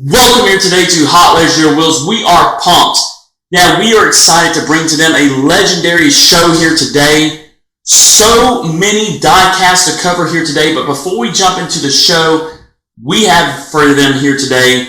Welcome here today to Hot Legendary Wheels. We are pumped. Now, we are excited to bring to them a legendary show here today. So many die-casts to cover here today, but before we jump into the show, we have for them here today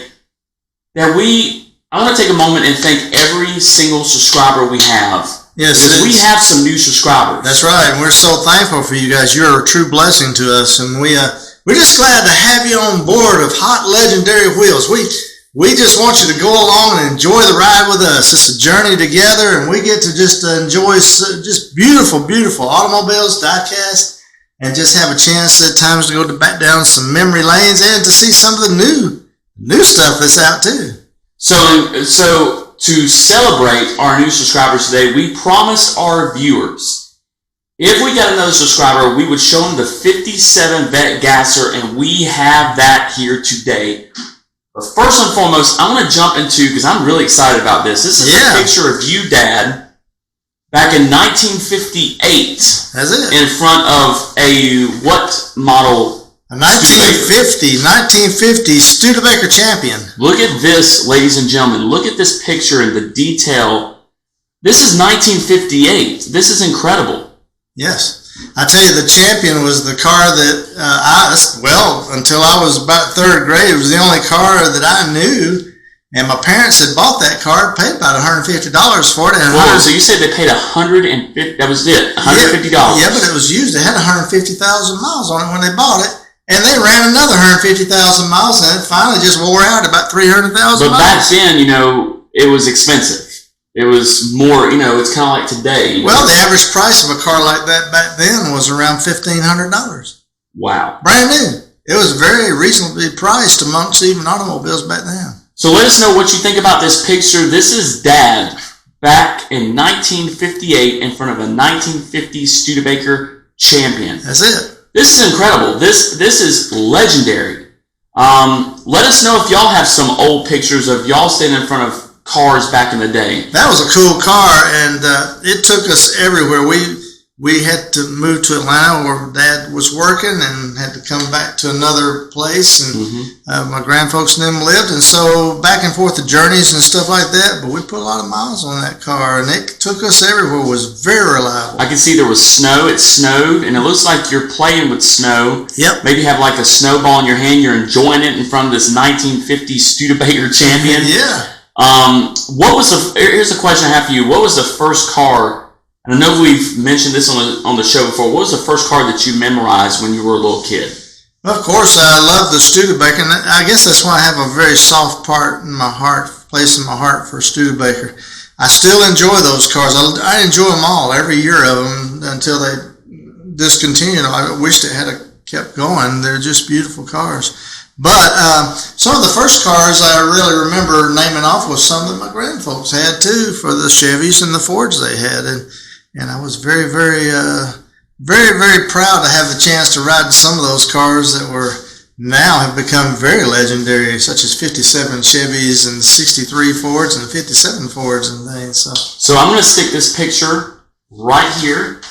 that I want to take a moment and thank every single subscriber we have. Yes, because we have some new subscribers. That's right, and we're so thankful for you guys. You're a true blessing to us, and we're just glad to have you on board of Hot Legendary Wheels. We just want you to go along and enjoy the ride with us. It's a journey together, and we get to just enjoy just beautiful, beautiful automobiles, diecast, and just have a chance at times to go back down some memory lanes and to see some of the new stuff that's out too. So to celebrate our new subscribers today, we promised our viewers, if we got another subscriber, we would show them the 57 Vette gasser, and we have that here today. But first and foremost, I want to jump into, because I'm really excited about this. This is a picture of you, Dad, back in 1958. That's it. In front of a what model? A 1950 Studebaker Champion. Look at this, ladies and gentlemen. Look at this picture and the detail. This is 1958. This is incredible. Yes. I tell you, the Champion was the car that until I was about third grade, it was the only car that I knew. And my parents had bought that car, paid about $150 for it. And so you said they paid $150? That was it, $150? Yeah, but it was used. It had 150,000 miles on it when they bought it. And they ran another 150,000 miles, and it finally just wore out about 300,000 miles. But back then, it was expensive. It was more, it's kind of like today. Well, the average price of a car like that back then was around $1,500. Wow. Brand new. It was very reasonably priced amongst even automobiles back then. So let us know what you think about this picture. This is Dad back in 1958 in front of a 1950 Studebaker Champion. That's it. This is incredible. This is legendary. Let us know if y'all have some old pictures of y'all standing in front of cars back in the day. That was a cool car, and it took us everywhere. We had to move to Atlanta where Dad was working and had to come back to another place, and my grandfolks and them lived, and so back and forth the journeys and stuff like that, but we put a lot of miles on that car, and it took us everywhere. It was very reliable. I can see there was snow. It snowed, and it looks like you're playing with snow. Yep. Maybe have like a snowball in your hand. You're enjoying it in front of this 1950 Studebaker Champion. Yeah. Here's a question I have for you. What was the first car, and I know we've mentioned this on the show before, what was the first car that you memorized when you were a little kid? Of course, I love the Studebaker, and I guess that's why I have a very soft place in my heart for Studebaker. I still enjoy those cars. I enjoy them all, every year of them, until they discontinued. I wished it had kept going. They're just beautiful cars. But some of the first cars I really remember naming off was some that my grandfolks had too, for the Chevys and the Fords they had, and I was very, very, very, very proud to have the chance to ride in some of those cars that now have become very legendary, such as 57 Chevys and 63 Fords and 57 Fords and things. So I'm going to stick this picture right here.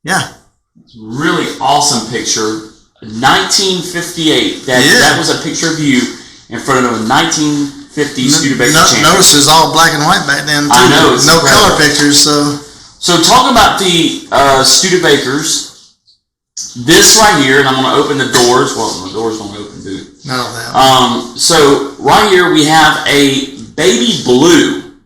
Yeah, it's a really awesome picture. 1958. That was a picture of you in front of a 1950 Studebaker Champion. Notice it's all black and white back then too. I know, it's no incredible. Color pictures. So talking about the Studebakers, this right here, and I'm going to open the doors. Well, the doors don't open, dude. None of that. So right here we have a baby blue,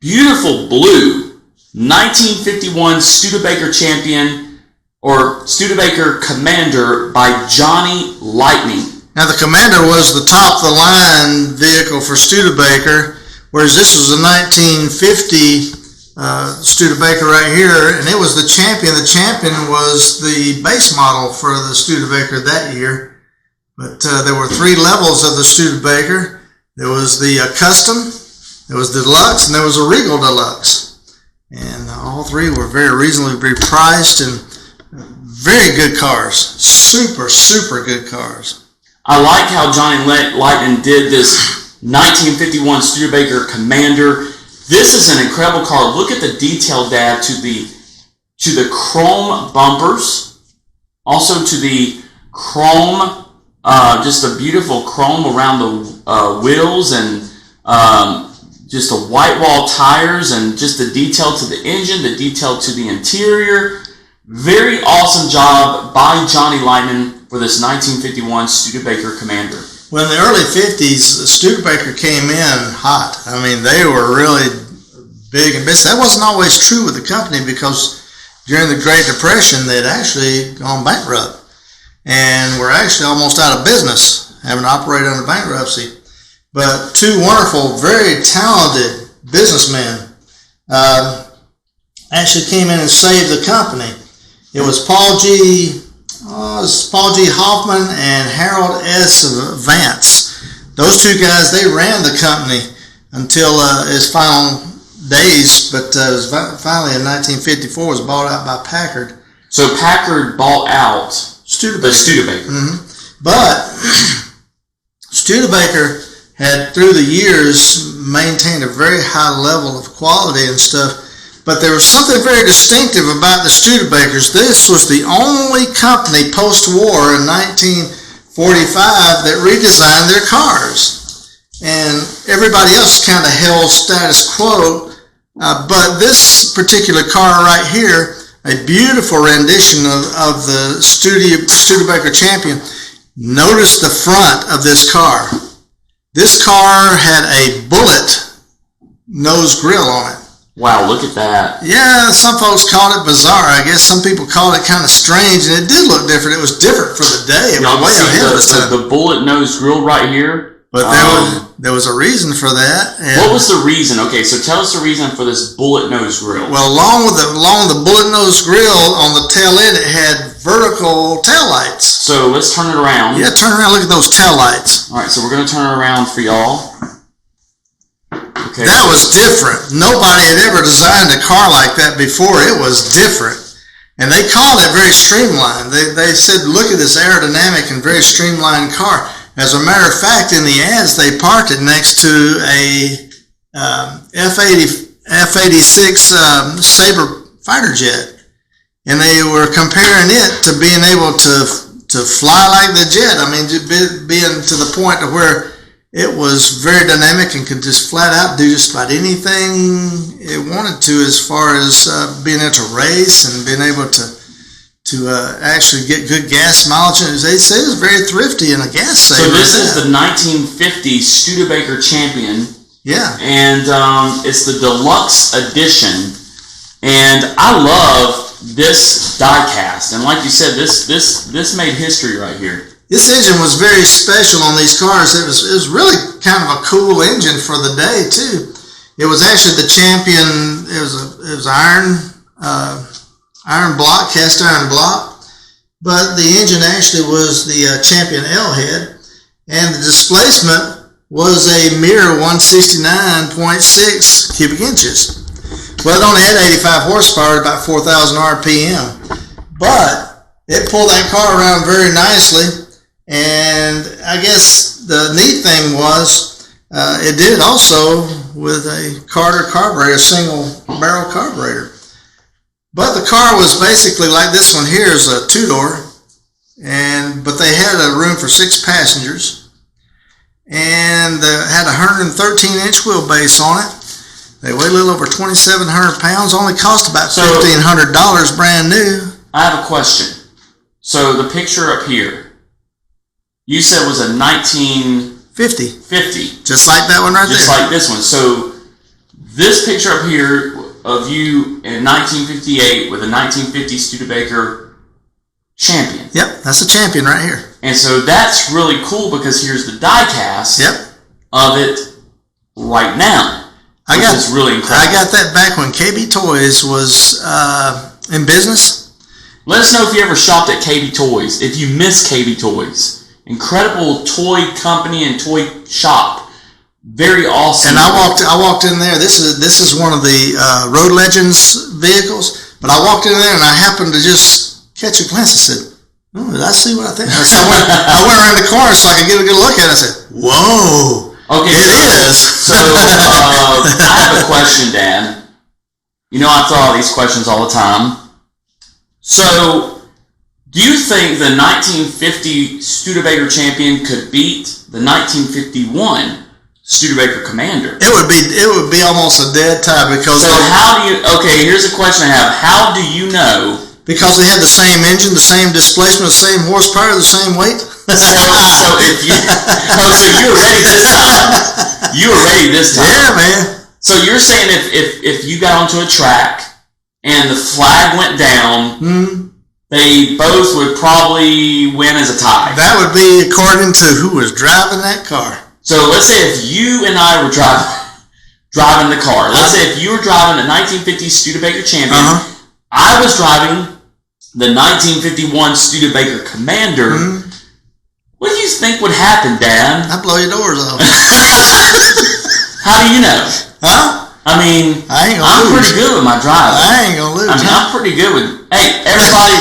beautiful blue, 1951 Studebaker Champion, or Studebaker Commander by Johnny Lightning. Now the Commander was the top-of-the-line vehicle for Studebaker, whereas this was a 1950 Studebaker right here, and it was the Champion. The Champion was the base model for the Studebaker that year, but there were three levels of the Studebaker. There was the Custom, there was the Deluxe, and there was a Regal Deluxe, and all three were very reasonably priced and very good cars. Super, super good cars. I like how Johnny Lightning did this 1951 Studebaker Commander. This is an incredible car. Look at the detail, Dad, to the chrome bumpers, also to the chrome Just a beautiful chrome around the wheels, and just a white wall tires, and just the detail to the engine, the detail to the interior. Very awesome job by Johnny Lightman for this 1951 Studebaker Commander. Well, in the early 50s, Studebaker came in hot. I mean, they were really big and busy. That wasn't always true with the company, because during the Great Depression, they'd actually gone bankrupt and were actually almost out of business, having to operate under bankruptcy. But two wonderful, very talented businessmen actually came in and saved the company. It was Paul G. Hoffman and Harold S. Vance. Those two guys, they ran the company until its final days, but it was finally in 1954 was bought out by Packard. So Packard bought out Studebaker. The Studebaker. Mm-hmm. But Studebaker had, through the years, maintained a very high level of quality and stuff. But there was something very distinctive about the Studebakers. This was the only company post-war in 1945 that redesigned their cars. And everybody else kind of held status quo. But this particular car right here, a beautiful rendition of the Studebaker Champion. Notice the front of this car. This car had a bullet nose grill on it. Wow, look at that. Yeah, some folks called it bizarre. I guess some people called it kind of strange, and it did look different. It was different for the day. It was way ahead of its time. The bullet nose grill right here. But there was a reason for that. What was the reason? Okay, so tell us the reason for this bullet nose grill. Well, along with the bullet nose grill, on the tail end, it had vertical tail lights. So let's turn it around. Yeah, turn around. Look at those tail lights. All right, so we're going to turn it around for y'all. Okay. That was different. Nobody had ever designed a car like that before. It was different. And they called it very streamlined. They said, look at this aerodynamic and very streamlined car. As a matter of fact, in the ads, they parked it next to a F-86 Sabre fighter jet. And they were comparing it to being able to fly like the jet. I mean, being to the point to where it was very dynamic and could just flat out do just about anything it wanted to, as far as being able to race and being able to actually get good gas mileage. And they say it was very thrifty and a gas saver. So this is the 1950 Studebaker Champion. Yeah. And it's the deluxe edition. And I love this die cast. And like you said, this made history right here. This engine was very special on these cars. It was really kind of a cool engine for the day too. It was actually the Champion. It was iron block, cast iron block, but the engine actually was the Champion L head, and the displacement was a mere 169.6 cubic inches. Well, it only had 85 horsepower, about 4,000 RPM, but it pulled that car around very nicely. And I guess the neat thing was it did it also with a Carter carburetor, a single barrel carburetor. But the car was basically like this one here, is a two-door, but they had a room for 6 passengers, and had a 113-inch wheelbase on it. They weighed a little over 2,700 pounds, only cost about $1,500 brand new. I have a question. So the picture up here, you said was a 1950. Just like that one right there. Just like this one. So this picture up here of you in 1958 with a 1950 Studebaker Champion. Yep, that's the Champion right here. And so that's really cool, because here's the die cast of it right now. Which is really incredible. I got that back when KB Toys was in business. Let us know if you ever shopped at KB Toys. If you miss KB Toys. Incredible toy company and toy shop. Very awesome. And I walked in there. This is one of the Road Legends vehicles. But I walked in there and I happened to just catch a glance. I said, "Oh, did I see what I think?" I went around the corner so I could get a good look at it. I said, "Whoa, okay, it is." So I have a question, Dad. You know, I throw all these questions all the time. So, Do you think the 1950 Studebaker champion could beat the 1951 Studebaker Commander? It would be almost a dead tie because. So how do you? Okay, here's a question I have. How do you know? Because they had the same engine, the same displacement, the same horsepower, the same weight. So if you, so you were ready this time. You were ready this time. Yeah, man. So you're saying if you got onto a track and the flag went down, they both would probably win as a tie. That would be according to who was driving that car. So let's say if you and I were driving the car. Let's say if you were driving the 1950 Studebaker champion, I was driving the 1951 Studebaker Commander. What do you think would happen, Dad? I'd blow your doors off. How do you know? Huh? I mean, I'm pretty good with my driving. I ain't gonna lose. I mean, I'm pretty good with. Hey, everybody,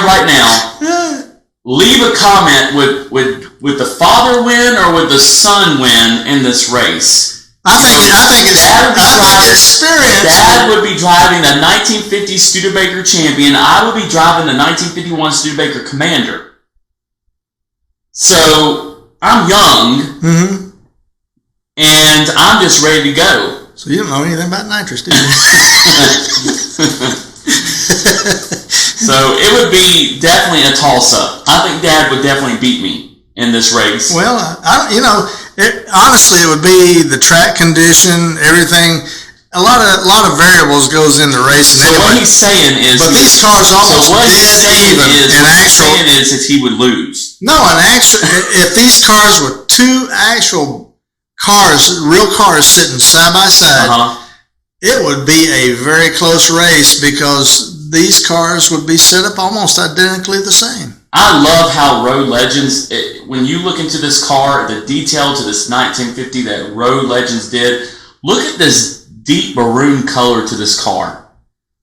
right now, leave a comment with the father win or with the son win in this race. I think experience. Dad would be driving the 1950 Studebaker champion. I would be driving the 1951 Studebaker Commander. So I'm young, and I'm just ready to go. So you don't know anything about nitrous, do you? So it would be definitely a toss-up. I think Dad would definitely beat me in this race. Well, honestly, it would be the track condition, everything. A lot of variables goes into racing. So what he's saying is, but these cars almost saying is if he would lose. No, if these cars were two actual cars, real cars sitting side by side, it would be a very close race because these cars would be set up almost identically the same. I love how Road Legends, when you look into this car, the detail to this 1950 that Road Legends did, look at this deep maroon color to this car,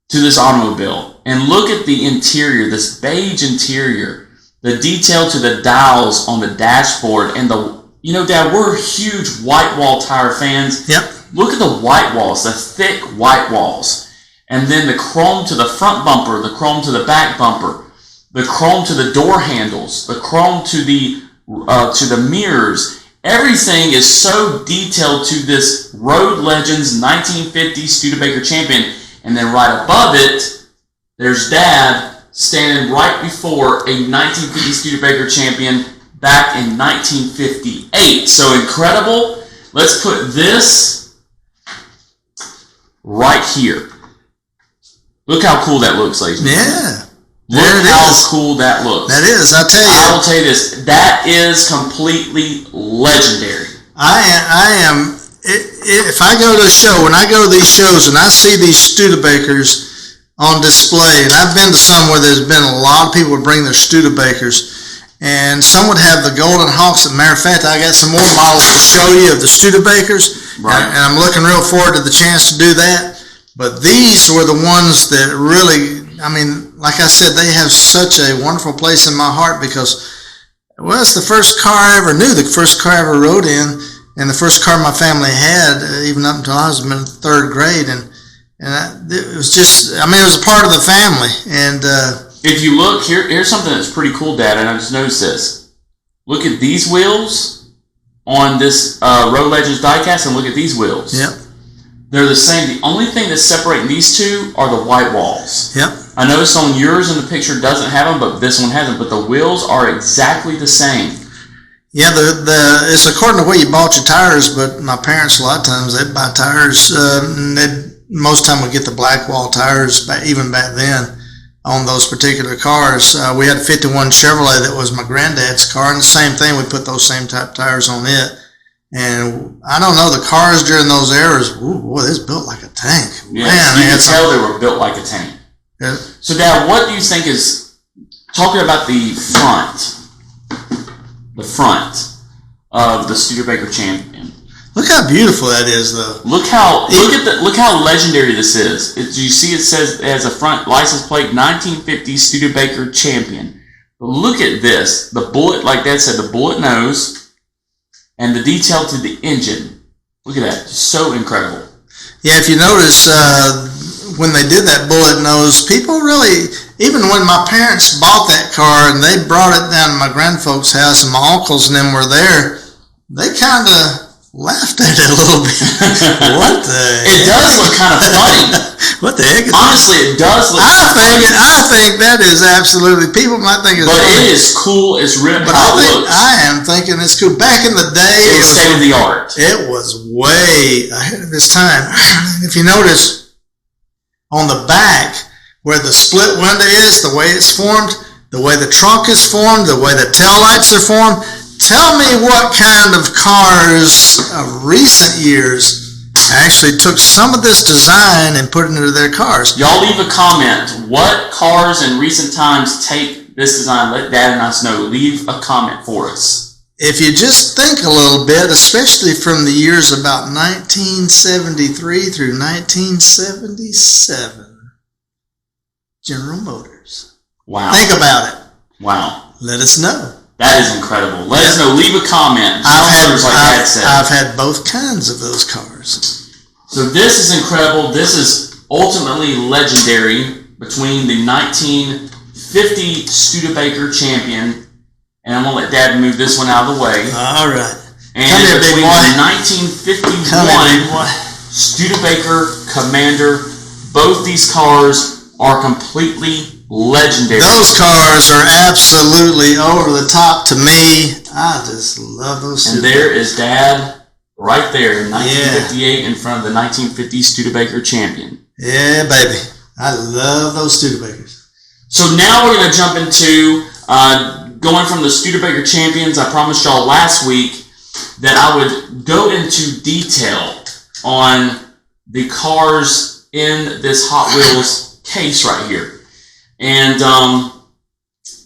to this automobile. And look at the interior, this beige interior, the detail to the dials on the dashboard. And Dad, we're huge white wall tire fans. Yep. Look at the white walls, the thick white walls. And then the chrome to the front bumper, the chrome to the back bumper, the chrome to the door handles, the chrome to the mirrors. Everything is so detailed to this Road Legends 1950 Studebaker champion. And then right above it, there's Dad standing right before a 1950 Studebaker champion back in 1958. So incredible. Let's put this right here. Look how cool that looks, ladies and gentlemen. Yeah. Look how cool that looks. That is, I tell you. I will tell you this. That is completely legendary. I am. If I go to a show, when I go to these shows and I see these Studebakers on display, and I've been to some where there's been a lot of people would bring their Studebakers, and some would have the Golden Hawks. As a matter of fact, I got some more models to show you of the Studebakers, right. And I'm looking real forward to the chance to do that. But these were the ones that really, I mean, like I said, they have such a wonderful place in my heart because, well, it's the first car I ever knew, the first car I ever rode in, and the first car my family had, even up until I was in third grade. And it was just, I mean, it was a part of the family. And if you look, here's something that's pretty cool, Dad, and I just noticed this. Look at these wheels on this Road Legends diecast, and look at these wheels. Yep. They're the same. The only thing that's separating these two are the white walls. Yep. I noticed on yours in the picture doesn't have them, but this one has them. But the wheels are exactly the same. Yeah, it's according to where you bought your tires, but my parents, a lot of times, they'd buy tires, and most time would get the black wall tires, even back then, on those particular cars. We had a 51 Chevrolet that was my granddad's car, and the same thing, we put those same type tires on it. And I don't know, the cars during those eras, ooh, boy, this built like a tank. Yeah, man, you can tell they were built like a tank. Yeah. So, Dad, what do you think is, talking about the front of the Studebaker champion? Look how beautiful that is, though. Look how legendary this is. Do you see it says as a front license plate 1950 Studebaker champion? But look at this. The bullet, like Dad said, the bullet nose. And the detail to the engine. Look at that. So incredible. Yeah, if you notice, when they did that bullet nose, people really, even when my parents bought that car and they brought it down to my grandfolks' house and my uncles and them were there, they kind of laughed at it a little bit. What the It does look kind of funny. What the heck is Honestly, it does look I think that is absolutely, people might think it's But funny. it is cool, it's ripped, But how it looks. I am thinking it's cool. Back in the day, It's state of the art. it was way ahead of its time. If you notice on the back where the split window is, the way it's formed, the way the trunk is formed, the way the taillights are formed, tell me what kind of cars of recent years actually took some of this design and put it into their cars. Y'all leave a comment. What cars in recent times take this design? Let Dad and us know. Leave a comment for us. If you just think a little bit, especially from the years about 1973 through 1977, General Motors. Wow. Think about it. Wow. Let us know. That is incredible. Let us know. Leave a comment. I've had both kinds of those cars. So this is incredible. This is ultimately legendary between the 1950 Studebaker champion, and I'm going to let Dad move this one out of the way. All right. And Come here, big between boy. the 1951 Studebaker Commander, both these cars are completely legendary. Those cars are absolutely over the top to me. I just love those. And there is Dad right there in 1958 in front of the 1950 Studebaker champion. Yeah, baby. I love those Studebakers. So now we're going to jump into going from the Studebaker champions. I promised y'all last week that I would go into detail on the cars in this Hot Wheels case right here. And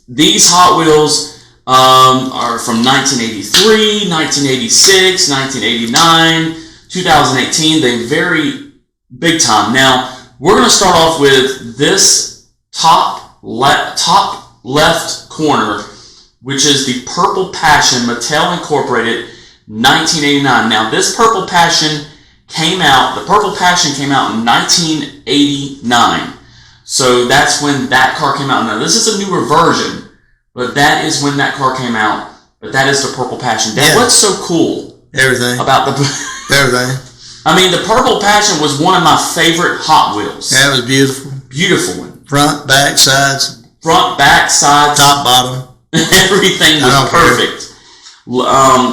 these Hot Wheels are from 1983, 1986, 1989, 2018. They vary big time. Now, we're going to start off with this top left corner, which is the Purple Passion Mattel Incorporated 1989. Now, this Purple Passion came out in 1989. So that's when that car came out. Now, this is a newer version, but that is when that car came out. But that is the Purple Passion. Dad, what's so cool Everything. about Everything. I mean, the Purple Passion was one of my favorite Hot Wheels. Yeah, it was beautiful. Beautiful one. Front, back, sides. Front, back, sides. Top, bottom. Everything was perfect.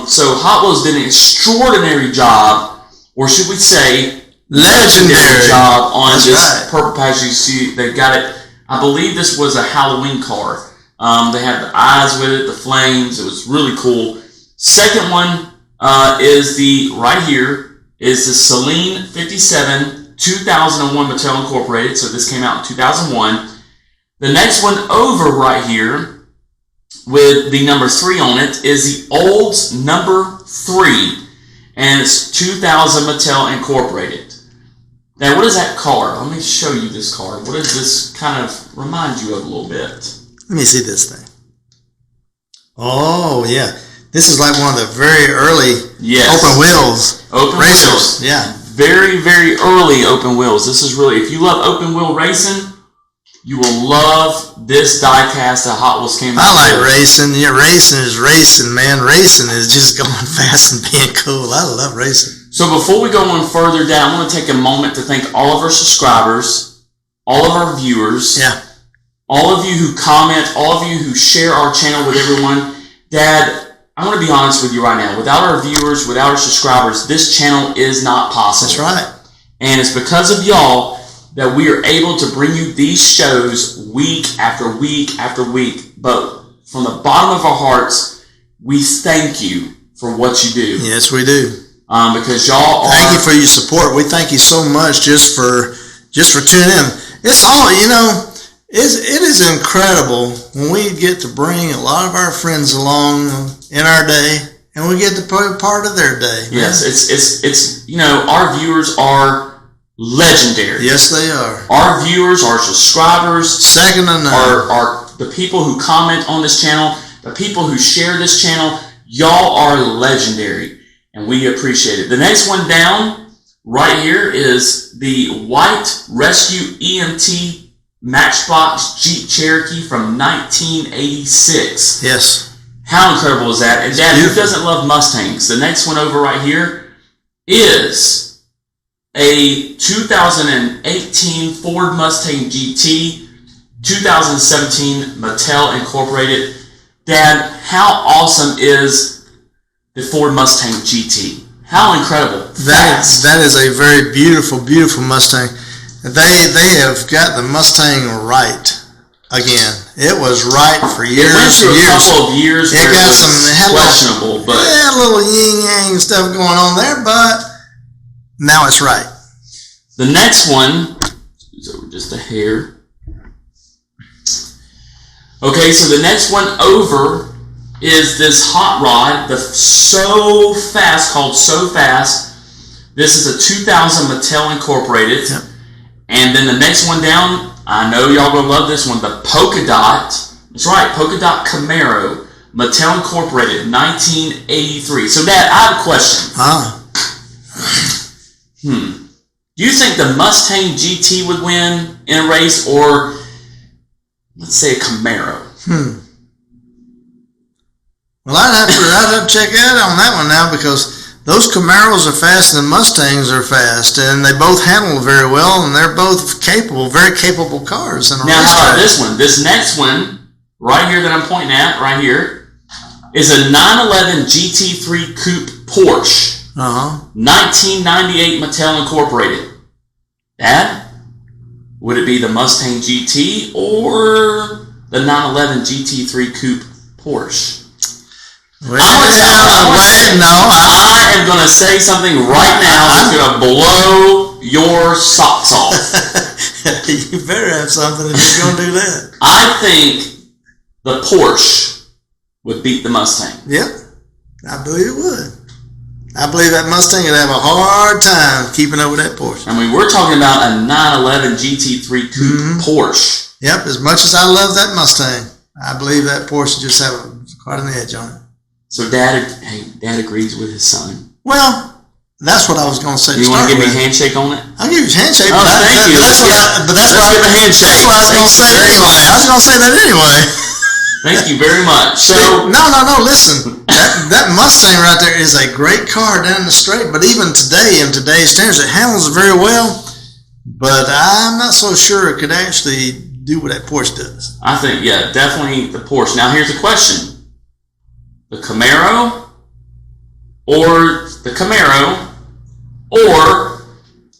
So Hot Wheels did an extraordinary job, or should we say, legendary job on this Purple Passion. You see, they got it. I believe this was a Halloween car. They had the eyes with it, the flames. It was really cool. Second one is right here is the Celine 57 2001 Mattel Incorporated. So this came out in 2001. The next one over right here with the number 3 on it is the Olds number 3, and it's 2000 Mattel Incorporated. Now, what is that car? Let me show you this car. What does this kind of remind you of a little bit? Let me see this thing. Oh, yeah. This is like one of the very early open wheels. Open racers. wheels. Yeah. Very, very early open wheels. This is really, if you love open wheel racing, you will love this diecast that Hot Wheels came out with. I like racing. Yeah, racing is racing, man. Racing is just going fast and being cool. I love racing. So before we go on further down, I want to take a moment to thank all of our subscribers, all of our viewers, all of you who comment, all of you who share our channel with everyone. Dad, I'm going to be honest with you right now. Without our viewers, without our subscribers, this channel is not possible. That's right. And it's because of y'all that we are able to bring you these shows week after week after week. But from the bottom of our hearts, we thank you for what you do. Yes, we do. Because y'all are... Thank you for your support. We thank you so much just for tuning in. It's all, it is incredible when we get to bring a lot of our friends along in our day, and we get to be part of their day. Yes, it's our viewers are legendary. Yes, they are. Our viewers, our subscribers, second to none, are the people who comment on this channel, the people who share this channel. Y'all are legendary, and we appreciate it. The next one down right here is the White Rescue EMT Matchbox Jeep Cherokee from 1986. Yes. How incredible is that? And Dad, who doesn't love Mustangs? The next one over right here is a 2018 Ford Mustang GT, 2017 Mattel Incorporated. Dad, how awesome is the Ford Mustang GT? How incredible. That is a very beautiful, beautiful Mustang. They have got the Mustang right again. It was right for years. It went through a couple of years it got some questionable, but a little yin-yang stuff going on there, but now it's right. The next one is over just a hair. Okay, so the next one over is this hot rod, the So Fast, called So Fast. This is a 2000 Mattel Incorporated. Yep. And then the next one down, I know y'all gonna love this one, the Polka Dot. That's right, Polka Dot Camaro, Mattel Incorporated, 1983. So Dad, I have a question. Do you think the Mustang GT would win in a race, or let's say a Camaro? Well, I'd have to check out on that one now, because those Camaros are fast and the Mustangs are fast, and they both handle very well, and they're both capable, very capable cars. Now, how about this one? This next one, right here that I'm pointing at, right here, is a 911 GT3 Coupe Porsche, 1998 Mattel Incorporated. Dad, would it be the Mustang GT or the 911 GT3 Coupe Porsche? I am going to say something right now that's going to blow your socks off. You better have something if you're going to do that. I think the Porsche would beat the Mustang. Yep, I believe it would. I believe that Mustang would have a hard time keeping up with that Porsche. I mean, we're talking about a 911 GT3 Coupe Porsche. Yep, as much as I love that Mustang, I believe that Porsche just have quite an edge on it. So Dad agrees with his son. Well, that's what I was going to say. You want to give me a handshake on it? I'll give you a handshake. Oh, thank you. Let's give a handshake. That's what I was going to say anyway. I was going to say that anyway. Thank you very much. So no. Listen, that Mustang right there is a great car down the straight. But even today, in today's standards, it handles very well. But I'm not so sure it could actually do what that Porsche does. I think, yeah, definitely the Porsche. Now here's the question. The Camaro or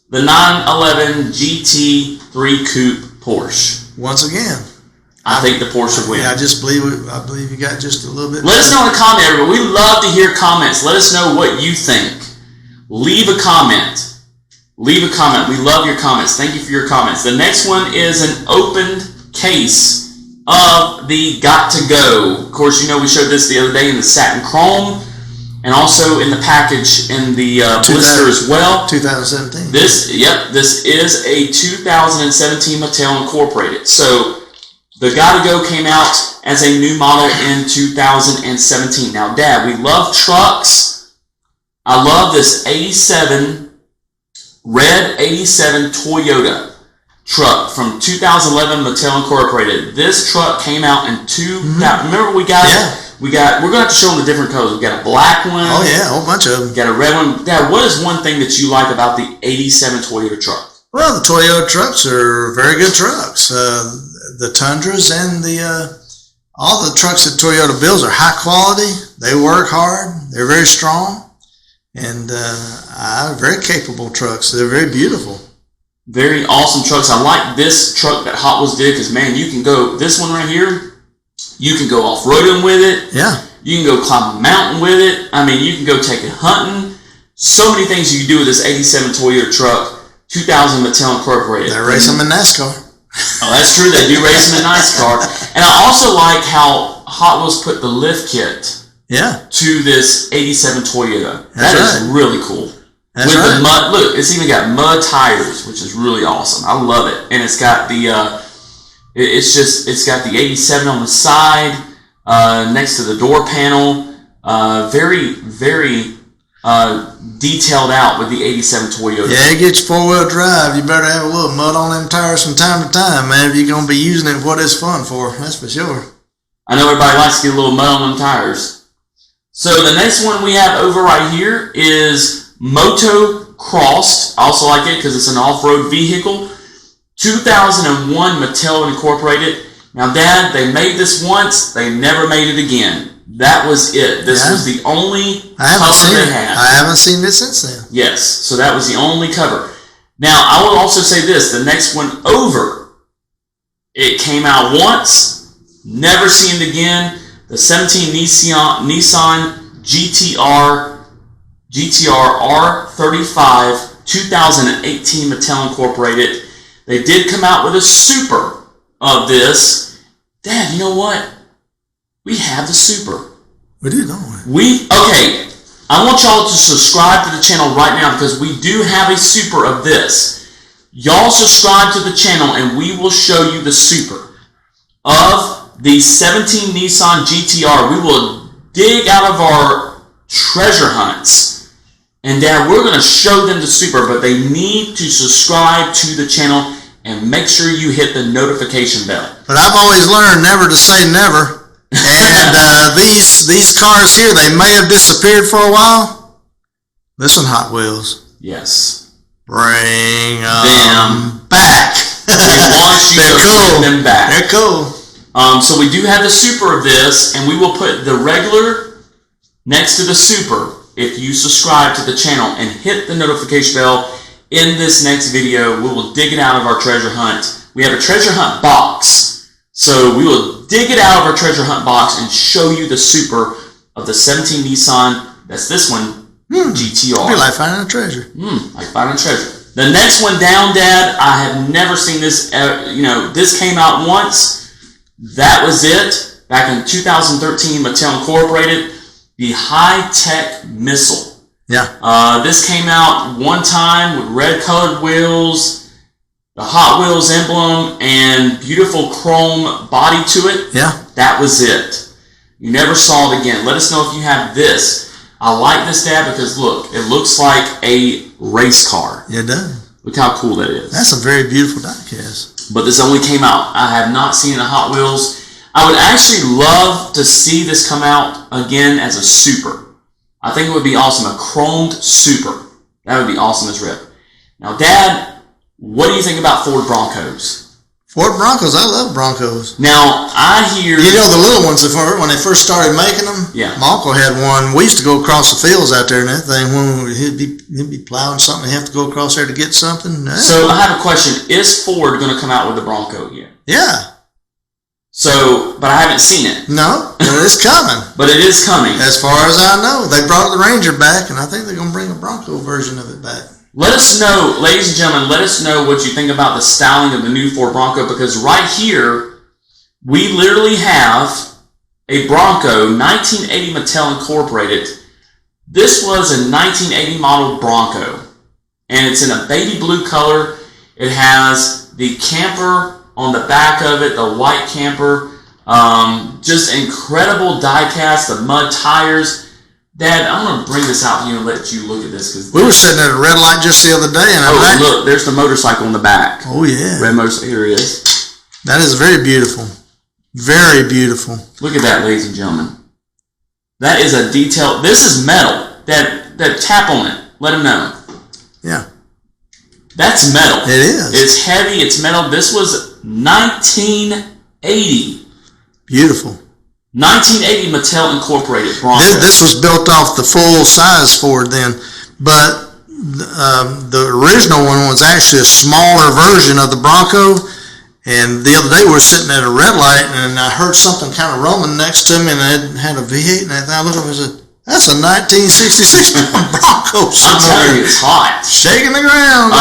the 911 GT3 Coupe Porsche? Once again, I think the Porsche would win. Yeah, I believe you got just a little bit. Let us know in the comment, everybody. We love to hear comments. Let us know what you think. Leave a comment. We love your comments. Thank you for your comments. The next one is an opened case of the Got to Go. Of course, you know we showed this the other day in the satin chrome, and also in the package in the blister as well. 2017. This is a 2017 Mattel Incorporated. So the Got to Go came out as a new model in 2017. Now, Dad, we love trucks. I love this 87, red 87 Toyota truck from 2011 Mattel Incorporated. This truck came out in remember we got we're going to have to show them the different colors. We got a black one. Oh yeah, a whole bunch of them. We got a red one. Dad, what is one thing that you like about the 87 Toyota truck? Well, the Toyota trucks are very good trucks. The Tundras and all the trucks that Toyota builds are high quality. They work hard. They're very strong, and very capable trucks. They're very beautiful. Very awesome trucks. I like this truck that Hot Wheels did because, man, you can go, this one right here, you can go off-roading with it. Yeah. You can go climb a mountain with it. I mean, you can go take it hunting. So many things you can do with this 87 Toyota truck, 2000 Mattel Incorporated. They race them in NASCAR. Oh, that's true. They do race them in NASCAR. And I also like how Hot Wheels put the lift kit to this 87 Toyota. That is really cool. That's with right. the mud, look, it's even got mud tires, which is really awesome. I love it, and it's got the it's got the 87 on the side next to the door panel. Very, very detailed out with the 87 Toyota. Yeah, it gets 4-wheel drive. You better have a little mud on them tires from time to time, man, if you're going to be using it for what it's fun for. That's for sure. I know everybody likes to get a little mud on them tires. So the next one we have over right here is moto-crossed. I also like it because it's an off-road vehicle. 2001 Mattel Incorporated. Now, Dad, they made this once. They never made it again. That was it. This was the only cover they had. I haven't seen it since then. Yes, so that was the only cover. Now, I will also say this. The next one over, it came out once, never seen it again. The 17 Nissan GTR R35 2018 Mattel Incorporated. They did come out with a super of this. Dad, you know what? We have the super. We do, don't we? Okay, I want y'all to subscribe to the channel right now because we do have a super of this. Y'all subscribe to the channel and we will show you the super of the 17 Nissan GTR. We will dig out of our treasure hunts. And Dad, we're going to show them the super, but they need to subscribe to the channel and make sure you hit the notification bell. But I've always learned never to say never. And these cars here, they may have disappeared for a while. Listen, Hot Wheels. Yes. Bring them back. We want you to bring them back. They're cool. So we do have the super of this, and we will put the regular next to the super if you subscribe to the channel and hit the notification bell. In this next video, we will dig it out of our treasure hunt. We have a treasure hunt box. So we will dig it out of our treasure hunt box and show you the super of the 17 Nissan. That's this one, GTR. It'd be like finding a treasure. Like finding a treasure. The next one down, Dad, I have never seen this. This came out once. That was it. Back in 2013, Mattel Incorporated. The high-tech missile. Yeah. This came out one time with red colored wheels, the Hot Wheels emblem, and beautiful chrome body to it. Yeah. That was it. You never saw it again. Let us know if you have this. I like this, Dad, because look, it looks like a race car. It does. Look how cool that is. That's a very beautiful diecast. But this only came out. I have not seen a Hot Wheels. I would actually love to see this come out again as a super. I think it would be awesome. A chromed super. That would be awesome as rip. Now, Dad, what do you think about Ford Broncos? Ford Broncos, I love Broncos. Now, I hear... You know the little ones, when they first started making them? Yeah. My uncle had one. We used to go across the fields out there and that thing. When he'd be plowing something, he'd have to go across there to get something. So, I have a question. Is Ford going to come out with a Bronco yet? Yeah. So, but I haven't seen it. No, but it's coming. But it is coming. As far as I know. They brought the Ranger back, and I think they're going to bring a Bronco version of it back. Let us know, ladies and gentlemen, let us know what you think about the styling of the new Ford Bronco, because right here, we literally have a Bronco, 1980 Mattel Incorporated. This was a 1980 model Bronco, and it's in a baby blue color. It has the camper on the back of it, the white camper. Just incredible die-cast, the mud tires. Dad, I'm going to bring this out here and let you look at this. Cause we were sitting at a red light just the other day. And look, there's the motorcycle in the back. Oh, yeah. Red motorcycle, here it is. That is very beautiful. Very beautiful. Look at that, ladies and gentlemen. That is a detail. This is metal. That tap on it. Let them know. Yeah. That's metal. It is. It's heavy. It's metal. This was 1980. Beautiful. 1980 Mattel Incorporated Bronco. This was built off the full size Ford then, but the original one was actually a smaller version of the Bronco. And the other day we were sitting at a red light, and I heard something kind of rolling next to me, and it had a V8, and I looked up and said, "That's a 1966 Bronco." I'm telling you, it's hot. Shaking the ground.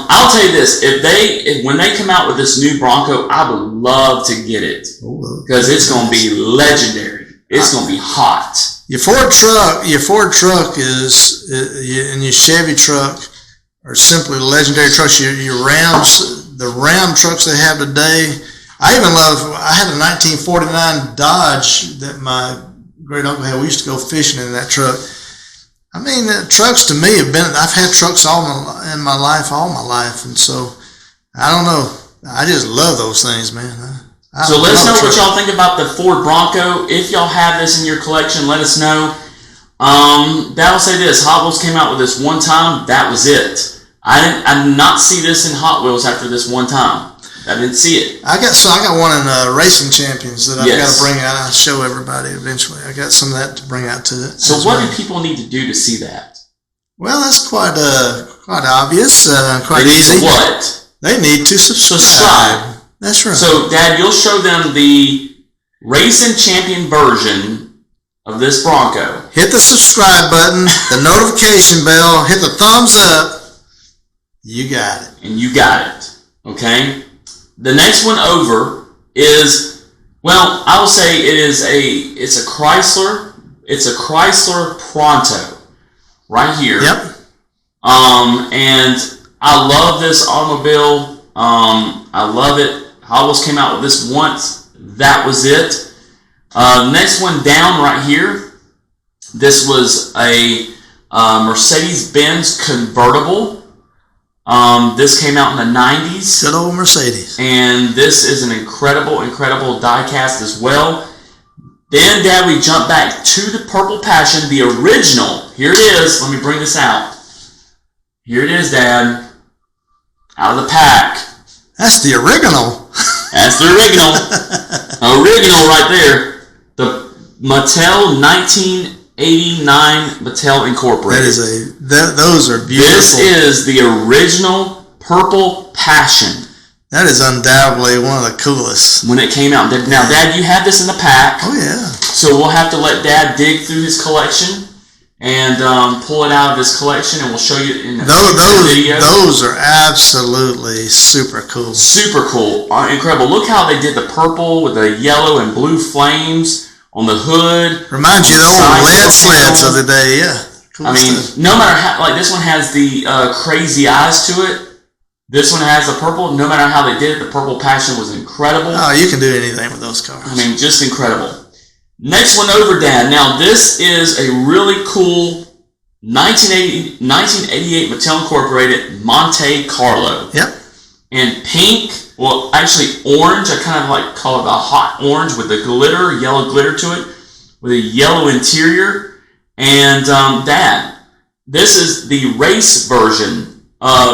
I'll tell you this: when they come out with this new Bronco, I would love to get it because it's going to be legendary. It's going to be hot. Your Ford truck is, and your Chevy truck are simply legendary trucks. Your Rams, the Ram trucks they have today. I had a 1949 Dodge that my great uncle had. We used to go fishing in that truck. I mean, trucks to me have been. I've had trucks all my life, and so I don't know. I just love those things, man. So let us know what y'all think about the Ford Bronco. If y'all have this in your collection, let us know. That'll say this: Hot Wheels came out with this one time. That was it. I did not see this in Hot Wheels after this one time. I didn't see it. I got one in Racing Champions that I've got to bring out. I'll show everybody eventually. I got some of that to bring out to it. So what do people need to do to see that? Well, that's quite obvious. Quite easy. What? They need to subscribe. That's right. So, Dad, you'll show them the Racing Champion version of this Bronco. Hit the subscribe button, the notification bell, hit the thumbs up. You got it. And you got it. Okay? The next one over is, well, I will say it's a Chrysler. It's a Chrysler Pronto right here. Yep. And I love this automobile. I love it. Hot Wheels came out with this once. That was it. Next one down right here. This was a Mercedes-Benz convertible. This came out in the 90s. Good old Mercedes. And this is an incredible, incredible die-cast as well. Then, Dad, we jump back to the Purple Passion, the original. Here it is. Let me bring this out. Here it is, Dad. Out of the pack. That's the original. That's the original. Original right there. The Mattel 1989 Mattel Incorporated. Those are beautiful. This is the original Purple Passion. That is undoubtedly one of the coolest. When it came out. Now, Dad, you have this in the pack. Oh, yeah. So we'll have to let Dad dig through his collection and pull it out of his collection, and we'll show you in the video. Those are absolutely super cool. Super cool. Incredible. Look how they did the purple with the yellow and blue flames on the hood. Reminds you of the old lead sleds of the day, yeah. Cool stuff. No matter how, like this one has the crazy eyes to it. This one has the purple. No matter how they did it, the Purple Passion was incredible. Oh, you can do anything with those cars. I mean, just incredible. Next one over, Dad. Now, this is a really cool 1988 Mattel Incorporated Monte Carlo. Yep. And pink, well, actually orange. I kind of like call it a hot orange with the glitter, yellow glitter to it, with a yellow interior. And Dad, this is the race version.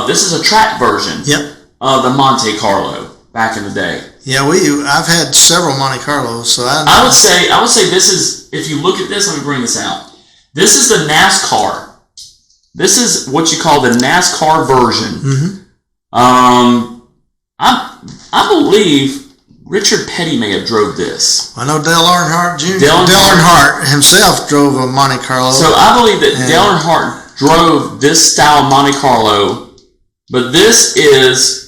This is a track version. Yep. Of the Monte Carlo back in the day. Yeah, I've had several Monte Carlos, so I would say this is, if you look at this, let me bring this out. This is the NASCAR. This is what you call the NASCAR version. Mm-hmm. I believe Richard Petty may have drove this. I know Dale Earnhardt Jr. Dale Earnhardt himself drove a Monte Carlo. So I believe that Dale Earnhardt drove this style Monte Carlo, but this is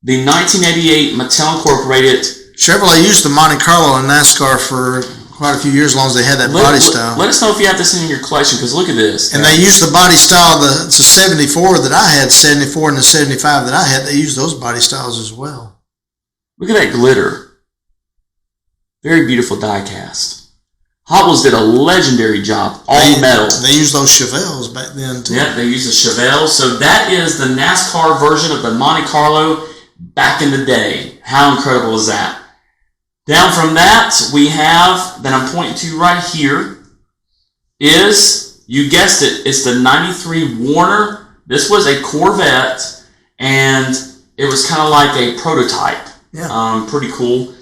the 1988 Mattel Incorporated. Chevrolet used the Monte Carlo in NASCAR for quite a few years, as long as they had that body style. Let us know if you have this in your collection, because look at this. And they used the body style, the 74 that I had, 74 and the 75 that I had, they used those body styles as well. Look at that glitter. Very beautiful die cast. Hot Wheels did a legendary job, all metal. They used those Chevelles back then, too. Yeah, they used the Chevelle. So that is the NASCAR version of the Monte Carlo back in the day. How incredible is that? Down from that, we have, that I'm pointing to right here, is, you guessed it, it's the 93 Warner. This was a Corvette, and it was kind of like a prototype. Yeah. Pretty cool.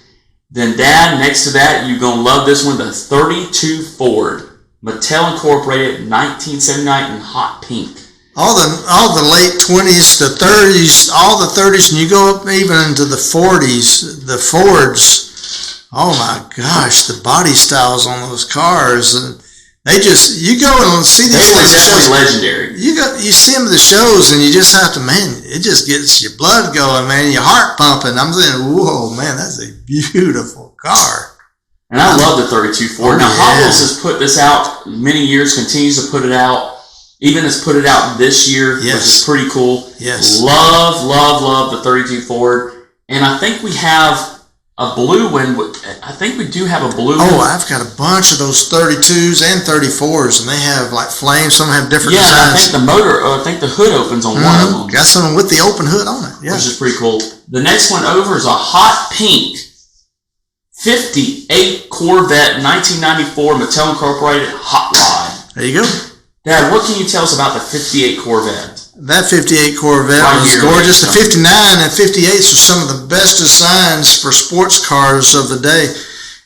Then, Dad, next to that, you're going to love this one, the 32 Ford. Mattel Incorporated, 1979 in hot pink. All the late 20s, the 30s, all the 30s, and you go up even into the 40s, the Fords, oh my gosh, the body styles on those cars, and you go and see these things. They were shows. Legendary. You see them at the shows, and you just have to, man, it just gets your blood going, man, your heart pumping. I'm saying, whoa, man, that's a beautiful car. And I love the 32 Ford. Now, Hot Wheels has put this out many years, continues to put it out. Even has put it out this year, which is pretty cool. Yes. Love the 32 Ford. And I think we have a blue one. I think we do have a blue one. Oh, I've got a bunch of those 32s and 34s, and they have like flames. Some have different designs. I think I think the hood opens on one of them. Got some with the open hood on it. Yeah. Which is pretty cool. The next one over is a hot pink 58 Corvette 1994 Mattel Incorporated hot rod. There you go. Dad, what can you tell us about the 58 Corvette? That 58 Corvette was gorgeous. The 59 and 58s are some of the best designs for sports cars of the day.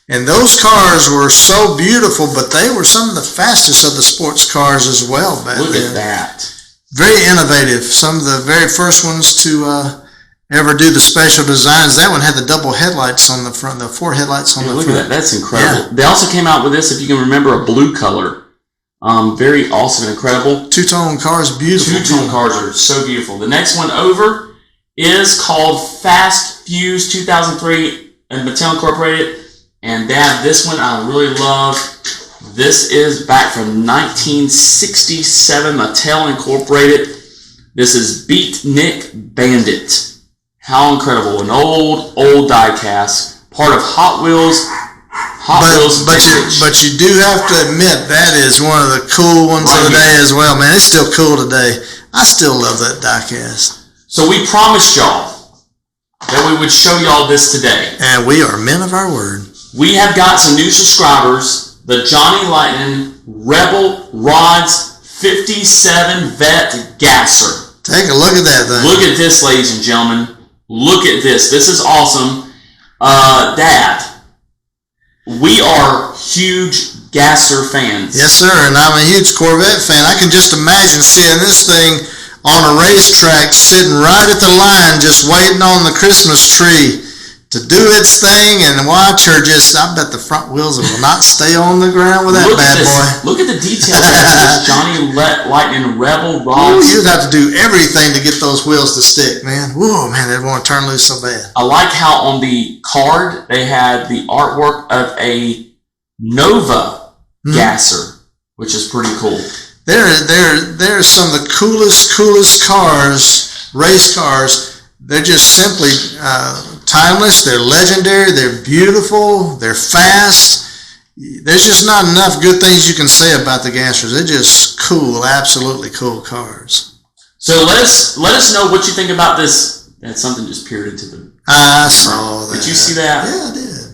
And those cars were so beautiful, but they were some of the fastest of the sports cars as well back then. Look at that. Very innovative. Some of the very first ones to ever do the special designs. That one had the double headlights on the front, the 4 headlights on the front. Look at that. That's incredible. Yeah. They also came out with this, if you can remember, a blue color. Very awesome and incredible. Two-tone cars, beautiful. Two-tone cars are so beautiful. The next one over is called Fast Fuse 2003 and Mattel Incorporated. And Dad, this one I really love. This is back from 1967 Mattel Incorporated. This is Beatnik Bandit. How incredible. An old die-cast. Part of Hot Wheels. But you do have to admit that is one of the cool ones of the day as well, man. It's still cool today. I still love that diecast. So we promised y'all that we would show y'all this today. And we are men of our word. We have got some new subscribers. The Johnny Lightning Rebel Rods 57 Vette Gasser. Take a look at that thing. Look at this, ladies and gentlemen. Look at this. This is awesome. Dad, we are huge Gasser fans. Yes, sir, and I'm a huge Corvette fan. I can just imagine seeing this thing on a racetrack, sitting right at the line, just waiting on the Christmas tree to do its thing and watch her just, I bet the front wheels will not stay on the ground with that bad boy. Look at the details of this Johnny Lightning Rebel Rods. Ooh, you'd have to do everything to get those wheels to stick, man. Whoa, man, they'd want to turn loose so bad. I like how on the card they had the artwork of a Nova Gasser, which is pretty cool. They're some of the coolest cars, race cars. They're just simply timeless. They're legendary. They're beautiful. They're fast. There's just not enough good things you can say about the Gassers. They're just cool, absolutely cool cars. So let us know what you think about this. That something just peered into the. I saw that. Did you see that? Yeah, I did.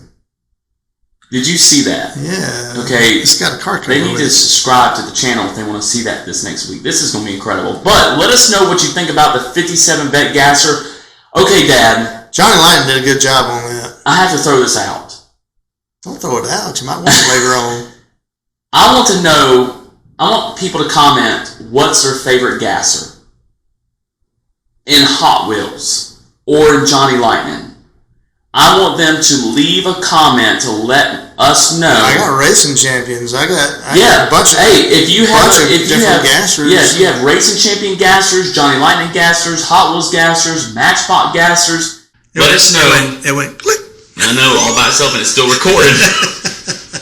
Did you see that? Yeah. Okay. It's got a car cover. They need to subscribe to the channel if they want to see that this next week. This is going to be incredible. But let us know what you think about the 57 Vette Gasser. Okay, Dad. Johnny Lightning did a good job on that. I have to throw this out. Don't throw it out. You might want it later on. I want people to comment what's their favorite Gasser in Hot Wheels or in Johnny Lightning. I want them to leave a comment to let us know. I got racing champions. I got a bunch of if you have Gassers. Yeah, if you have racing champion Gassers, Johnny Lightning Gassers, Hot Wheels Gassers, Matchbox Gassers, let us know. It went click. I know, all by itself, and it's still recorded.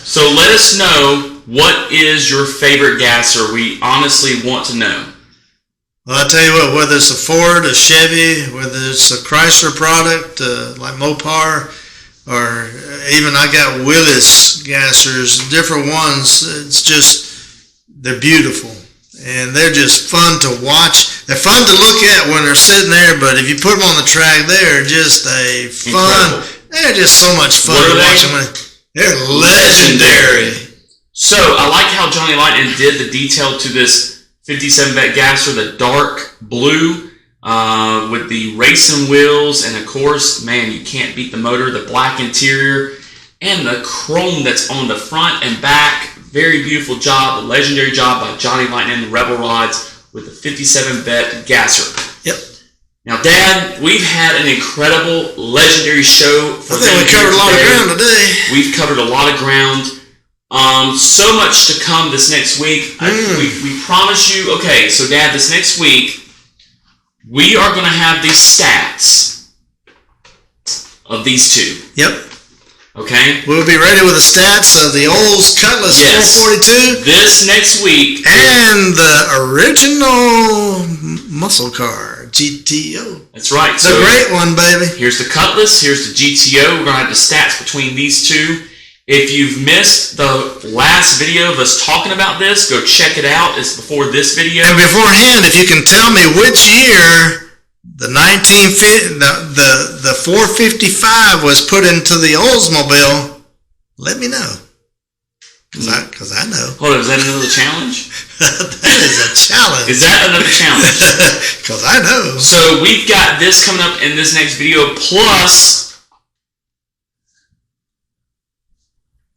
So let us know, what is your favorite Gasser? We honestly want to know. Well, I tell you what, whether it's a Ford, a Chevy, whether it's a Chrysler product like Mopar, or even I got Willis Gassers, different ones, it's just, they're beautiful. And they're just fun to watch. They're fun to look at when they're sitting there, but if you put them on the track, they're just a fun. Incredible. They're just so much fun to watch them. They're legendary. So I like how Johnny Lightning did the detail to this 57 Vette Gasser, the dark blue with the racing wheels, and of course, man, you can't beat the motor, the black interior, and the chrome that's on the front and back. Very beautiful job, a legendary job by Johnny Lightning Rebel Rods with the 57 Vette Gasser. Yep. Now, Dad, we've had an incredible, legendary show. I think we covered a lot of ground today. We've covered a lot of ground. So much to come this next week. We promise you. Okay, so Dad, this next week, we are going to have these stats of these two. Yep. Okay? We'll be ready with the stats of the Olds Cutlass 442. This next week. And the original muscle car, GTO. That's right. It's a great one, baby. Here's the Cutlass. Here's the GTO. We're going to have the stats between these two. If you've missed the last video of us talking about this, go check it out. It's before this video. And beforehand, if you can tell me which year the 455 was put into the Oldsmobile, let me know. Because I know. Hold on, is that another challenge? That is a challenge. Is that another challenge? Because I know. So we've got this coming up in this next video, plus...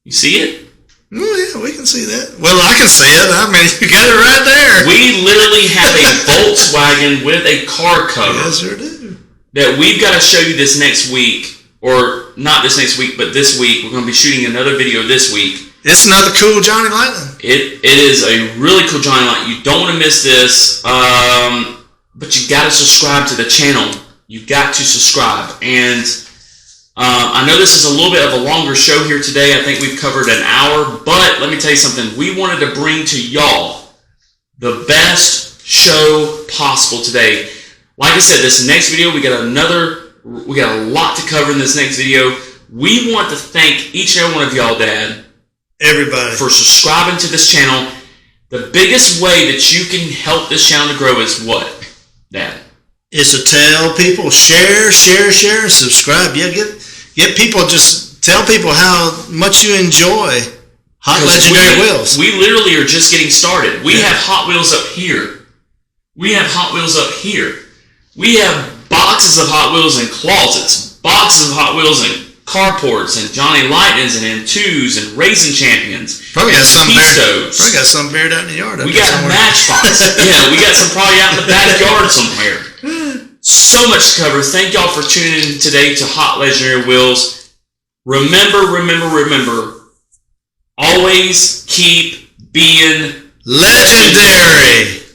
You see it? Oh, yeah, we can see that. Well, I can see it. I mean, you got it right there. We literally have a Volkswagen with a car cover. Yes, sir do. That we've got to show you this next week. Or not this next week, but this week. We're going to be shooting another video this week. It's another cool Johnny Lightning. It is a really cool Johnny Lightning. You don't want to miss this. But you got to subscribe to the channel. You got to subscribe. And... I know this is a little bit of a longer show here today. I think we've covered an hour, but let me tell you something. We wanted to bring to y'all the best show possible today. Like I said, this next video, we got a lot to cover in this next video. We want to thank each and every one of y'all, Dad. Everybody. For subscribing to this channel. The biggest way that you can help this channel to grow is what, Dad? Is to tell people, share, and subscribe. Yeah, get people, just tell people how much you enjoy Hot Legendary Wheels. We literally are just getting started. We have Hot Wheels up here. We have Hot Wheels up here. We have boxes of Hot Wheels in closets, boxes of Hot Wheels in carports, and Johnny Lightnings, and M2s, and Racing Champions. Probably got some buried out in the yard. We got a Matchbox. Yeah, we got some probably out in the backyard somewhere. So much to cover. Thank y'all for tuning in today to Hot Legendary Wheels. Remember, always keep being legendary.